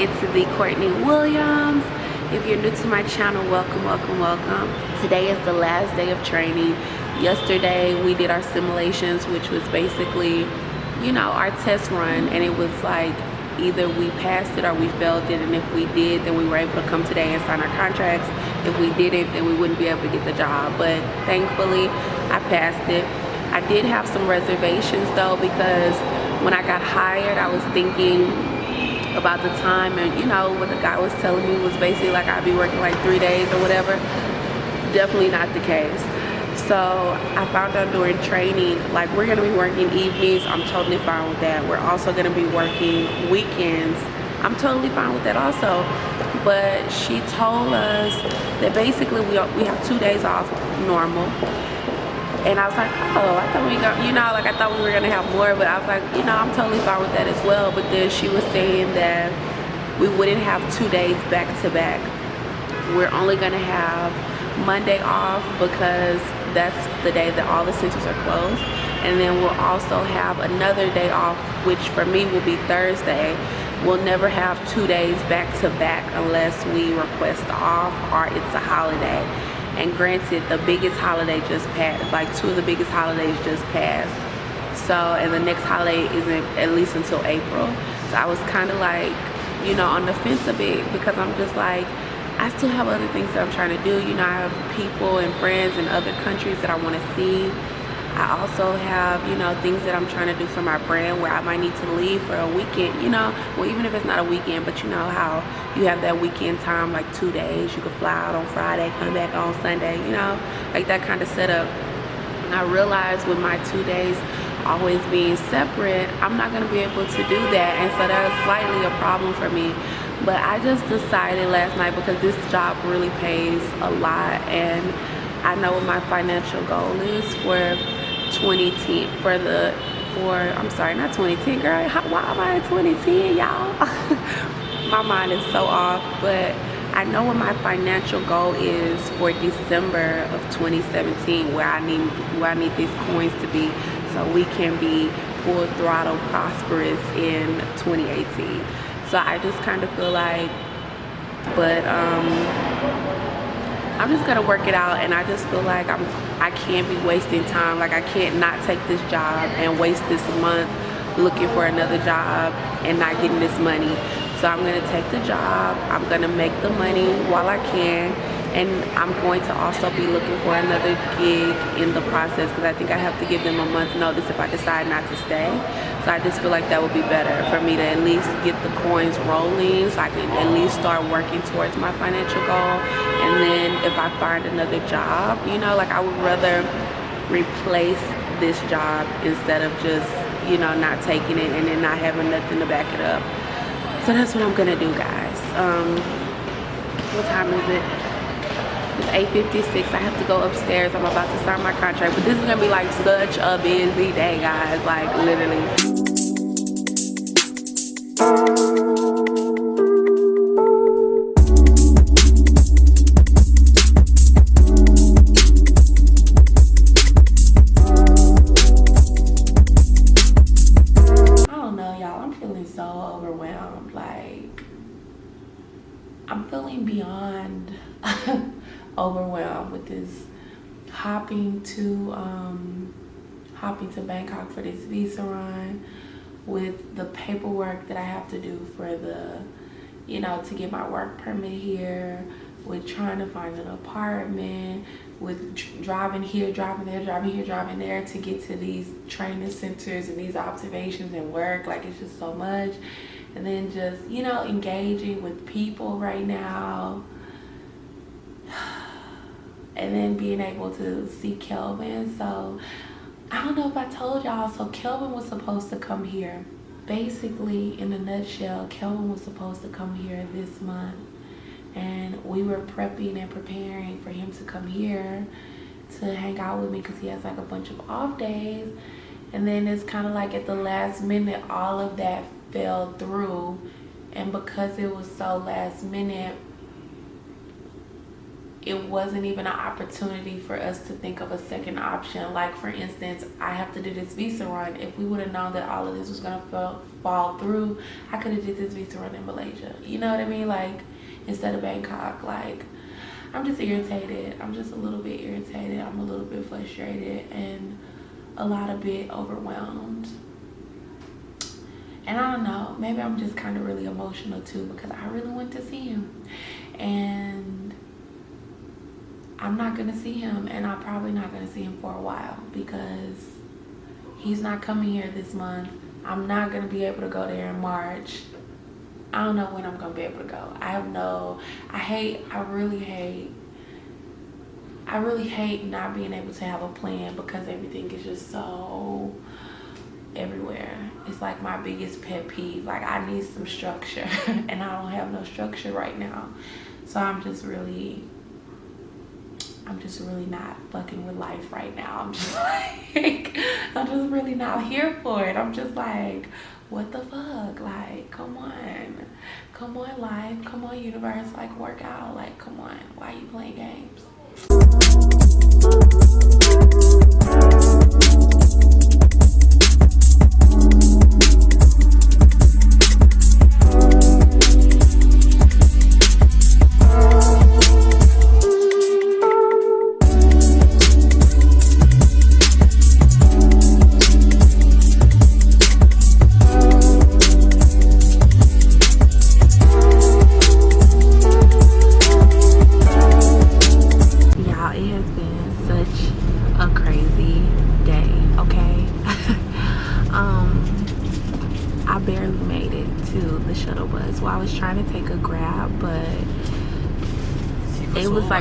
It's the Courtney Williams. If you're new to my channel, welcome, welcome, welcome. Today is the last day of training. Yesterday we did our simulations, which was basically, you know, our test run, and it was like either we passed it or we failed it, and if we did, then we were able to come today and sign our contracts. If we didn't, then we wouldn't be able to get the job, but thankfully I passed it. I did have some reservations though, because when I got hired, I was thinking about the time, and you know what the guy was telling me was basically like I'd be working like 3 days or whatever. Definitely not the case. So I found out during training, like, we're gonna be working evenings. I'm totally fine with that. We're also gonna be working weekends. I'm totally fine with that also. But she told us that basically we have 2 days off normal. And I was like, oh, I thought I thought we were gonna have more, but I was like, you know, I'm totally fine with that as well. But then she was saying that we wouldn't have 2 days back to back. We're only gonna have Monday off because that's the day that all the centers are closed. And then we'll also have another day off, which for me will be Thursday. We'll never have 2 days back to back unless we request off or it's a holiday. And granted, the biggest holiday just passed, like 2 of the biggest holidays just passed. So, and the next holiday isn't at least until April. So I was kind of like, you know, on the fence a bit, because I'm just like, I still have other things that I'm trying to do. You know, I have people and friends in other countries that I want to see. I also have, you know, things that I'm trying to do for my brand where I might need to leave for a weekend, you know. Well, even if it's not a weekend, but you know how you have that weekend time, like 2 days. You could fly out on Friday, come back on Sunday, you know, like that kind of setup. And I realized with my 2 days always being separate, I'm not going to be able to do that. And so that is slightly a problem for me. But I just decided last night, because this job really pays a lot, and I know what my financial goal is for 2010, I'm sorry, not 2010, girl, why am I in 2010, y'all? My mind is so off. But I know what my financial goal is for December of 2017, where I need these coins to be, so we can be full throttle prosperous in 2018. So I just kind of feel like, but I'm just gonna work it out. And I just feel like I can't be wasting time. Like, I can't not take this job and waste this month looking for another job and not getting this money. So I'm gonna take the job, I'm gonna make the money while I can, and I'm going to also be looking for another gig in the process, because I think I have to give them a month's notice if I decide not to stay. So I just feel like that would be better for me to at least get the coins rolling, so I can at least start working towards my financial goal. And then if I find another job, you know, like, I would rather replace this job instead of just, you know, not taking it and then not having nothing to back it up. So that's what I'm gonna do, guys. What time is it? It's 8:56. I have to go upstairs. I'm about to sign my contract, but this is gonna be like such a busy day, guys, like literally. I don't know, y'all, I'm feeling so overwhelmed. Like, I'm feeling beyond overwhelmed with this hopping to Bangkok for this visa run, with the paperwork that I have to do for the, you know, to get my work permit here, with trying to find an apartment, with driving here, driving there, driving here, driving there to get to these training centers and these observations and work. Like, it's just so much. And then just, you know, engaging with people right now. And then being able to see Kelvin. So I don't know if I told y'all, so Kelvin was supposed to come here. Basically, in a nutshell, Kelvin was supposed to come here this month, and we were prepping and preparing for him to come here to hang out with me, because he has like a bunch of off days. And then it's kind of like at the last minute, all of that fell through. And because it was so last minute, it wasn't even an opportunity for us to think of a second option. Like, for instance, I have to do this visa run. If we would have known that all of this was gonna fall through, I could have did this visa run in Malaysia. You know what I mean? Like, instead of Bangkok. Like, I'm just irritated. I'm just a little bit irritated. I'm a little bit frustrated and a bit overwhelmed. And I don't know, maybe I'm just kind of really emotional too, because I really went to see him, and I'm not gonna see him, and I'm probably not gonna see him for a while, because he's not coming here this month. I'm not gonna be able to go there in March. I don't know when I'm gonna be able to go. I really hate not being able to have a plan, because everything is just so everywhere. It's like my biggest pet peeve. Like, I need some structure and I don't have no structure right now. So I'm just really not fucking with life right now. I'm just like, I'm just really not here for it. I'm just like, what the fuck? Like, come on life, come on universe, like, work out. Like, come on, why are you playing games?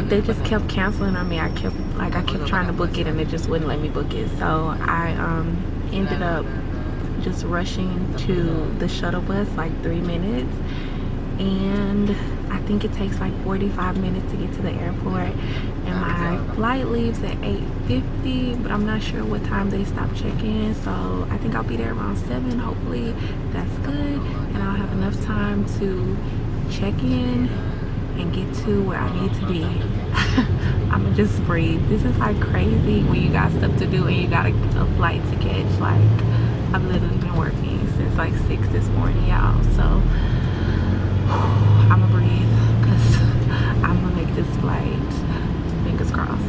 They just kept canceling on me. I kept trying to book it, and they just wouldn't let me book it. So I ended up just rushing to the shuttle bus, like 3 minutes, and I think it takes like 45 minutes to get to the airport, and my flight leaves at 8:50, but I'm not sure what time they stop check-in, so I think I'll be there around 7. Hopefully that's good, and I'll have enough time to check in and get to where I need to be. I'ma just breathe. This is like crazy when you got stuff to do and you got a flight to catch. Like, I've literally been working since like 6 this morning, y'all. So I'ma breathe, because I'm gonna make this flight. Fingers crossed.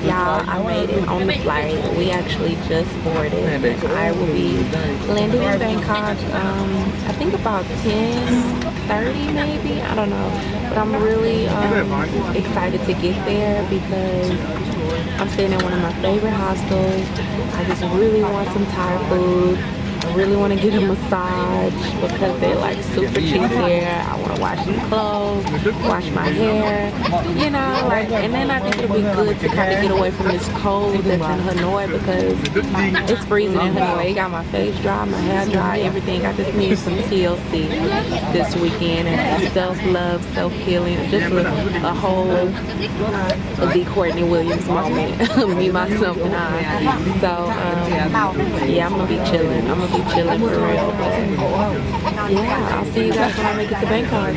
Y'all, I made it on the flight. We actually just boarded. I will be landing in Bangkok, I think about 10:30 maybe, I don't know. But I'm really excited to get there, because I'm staying in one of my favorite hostels. I just really want some Thai food. I really want to get a massage, because they're like super cheap there. I want to wash some clothes, wash my hair, you know, like, and then I think it'll be good to kind of get away from this cold that's in Hanoi, because it's freezing in Hanoi. It got my face dry, my hair dry, everything. I just need some TLC this weekend, and self-love, self-healing, just a whole the Courtney Williams moment. Me, myself, and I. So yeah, I'm gonna be chilling. I'm gonna be chilling for real. But yeah, I'll see you guys when I make it to Bangkok.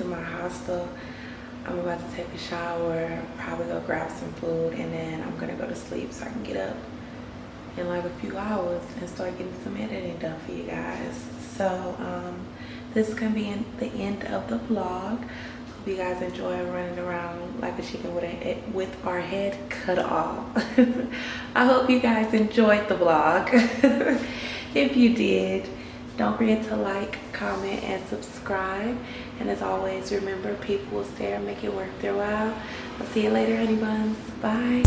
to my hostel. I'm about to take a shower, probably go grab some food, and then I'm gonna go to sleep so I can get up in like a few hours and start getting some editing done for you guys. So this is gonna be the end of the vlog. Hope you guys enjoy running around like a chicken with our head cut off. I hope you guys enjoyed the vlog. If you did, don't forget to like, comment, and subscribe. And as always, remember, people will stare and make it worth their while. I'll see you later, honey buns. Bye.